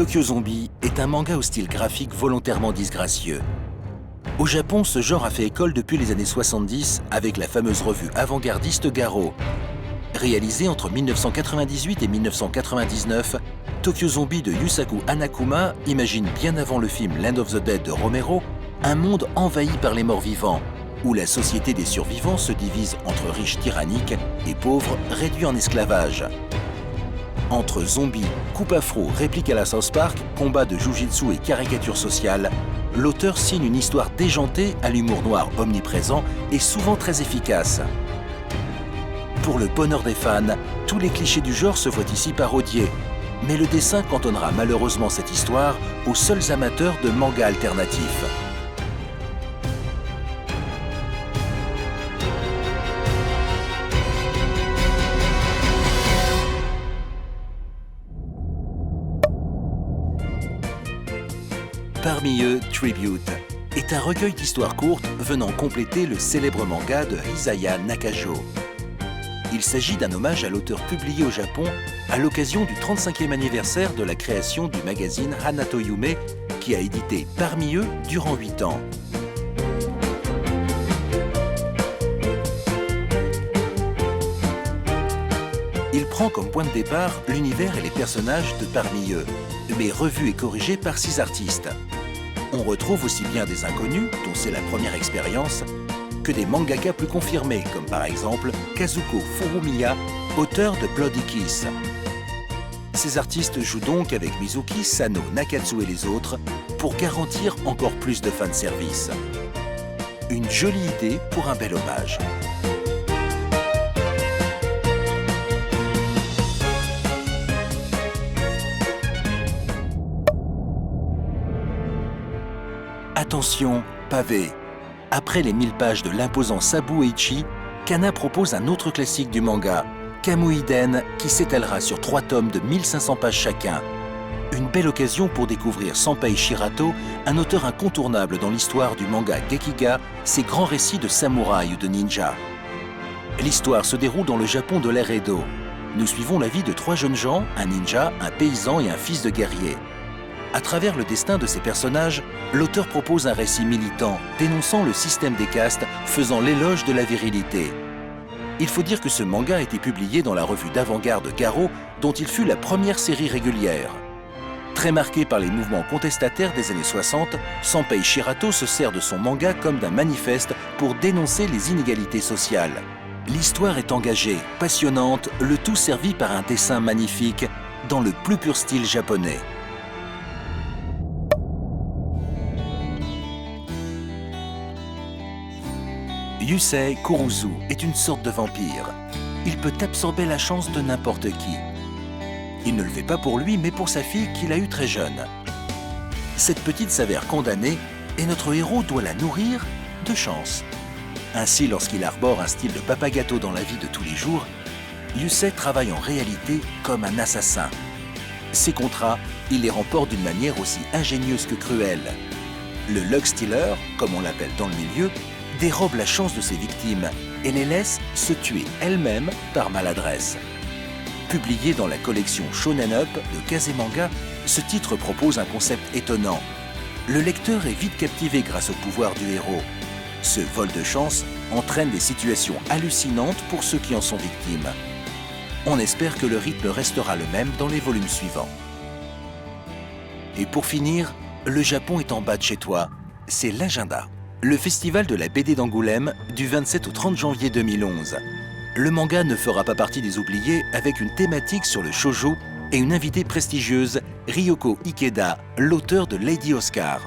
Tokyo Zombie est un manga au style graphique volontairement disgracieux. Au Japon, ce genre a fait école depuis les années 70 avec la fameuse revue avant-gardiste Garo. Réalisé entre 1998 et 1999, Tokyo Zombie de Yusaku Hanakuma imagine bien avant le film Land of the Dead de Romero un monde envahi par les morts vivants, où la société des survivants se divise entre riches tyranniques et pauvres réduits en esclavage. Entre zombies, coupe afro, répliques à la South Park, combats de jujitsu et caricatures sociales, l'auteur signe une histoire déjantée à l'humour noir omniprésent et souvent très efficace. Pour le bonheur des fans, tous les clichés du genre se voient ici parodiés, mais le dessin cantonnera malheureusement cette histoire aux seuls amateurs de manga alternatifs. Parmi eux, Tribute est un recueil d'histoires courtes venant compléter le célèbre manga de Isaya Nakajo. Il s'agit d'un hommage à l'auteur publié au Japon à l'occasion du 35e anniversaire de la création du magazine Hanato Yume qui a édité Parmi eux durant 8 ans. Il prend comme point de départ l'univers et les personnages de Parmi eux, mais revu et corrigé par 6 artistes. On retrouve aussi bien des inconnus, dont c'est la première expérience, que des mangaka plus confirmés, comme par exemple Kazuko Furumiya, auteur de Bloody Kiss. Ces artistes jouent donc avec Mizuki, Sano, Nakatsu et les autres pour garantir encore plus de fanservice. Une jolie idée pour un bel hommage. Attention, pavé. Après les 1000 pages de l'imposant Sabu Eiichi, Kana propose un autre classique du manga, Kamuiden, qui s'étalera sur 3 tomes de 1500 pages chacun. Une belle occasion pour découvrir Sanpei Shirato, un auteur incontournable dans l'histoire du manga Gekiga, ses grands récits de samouraï ou de ninja. L'histoire se déroule dans le Japon de l'ère Edo. Nous suivons la vie de 3 jeunes gens, un ninja, un paysan et un fils de guerrier. À travers le destin de ces personnages, l'auteur propose un récit militant, dénonçant le système des castes, faisant l'éloge de la virilité. Il faut dire que ce manga a été publié dans la revue d'avant-garde Garo, dont il fut la première série régulière. Très marqué par les mouvements contestataires des années 60, Sanpei Shirato se sert de son manga comme d'un manifeste pour dénoncer les inégalités sociales. L'histoire est engagée, passionnante, le tout servi par un dessin magnifique, dans le plus pur style japonais. Yusei Kurusu est une sorte de vampire. Il peut absorber la chance de n'importe qui. Il ne le fait pas pour lui, mais pour sa fille qu'il a eue très jeune. Cette petite s'avère condamnée et notre héros doit la nourrir de chance. Ainsi, lorsqu'il arbore un style de papa gâteau dans la vie de tous les jours, Yusei travaille en réalité comme un assassin. Ses contrats, il les remporte d'une manière aussi ingénieuse que cruelle. Le Lug Stealer, comme on l'appelle dans le milieu, dérobe la chance de ses victimes et les laisse se tuer elles-mêmes par maladresse. Publié dans la collection Shonen Up de Kazemanga, ce titre propose un concept étonnant. Le lecteur est vite captivé grâce au pouvoir du héros. Ce vol de chance entraîne des situations hallucinantes pour ceux qui en sont victimes. On espère que le rythme restera le même dans les volumes suivants. Et pour finir, le Japon est en bas de chez toi, c'est l'agenda. Le festival de la BD d'Angoulême du 27 au 30 janvier 2011. Le manga ne fera pas partie des oubliés avec une thématique sur le shoujo et une invitée prestigieuse, Ryoko Ikeda, l'auteur de Lady Oscar.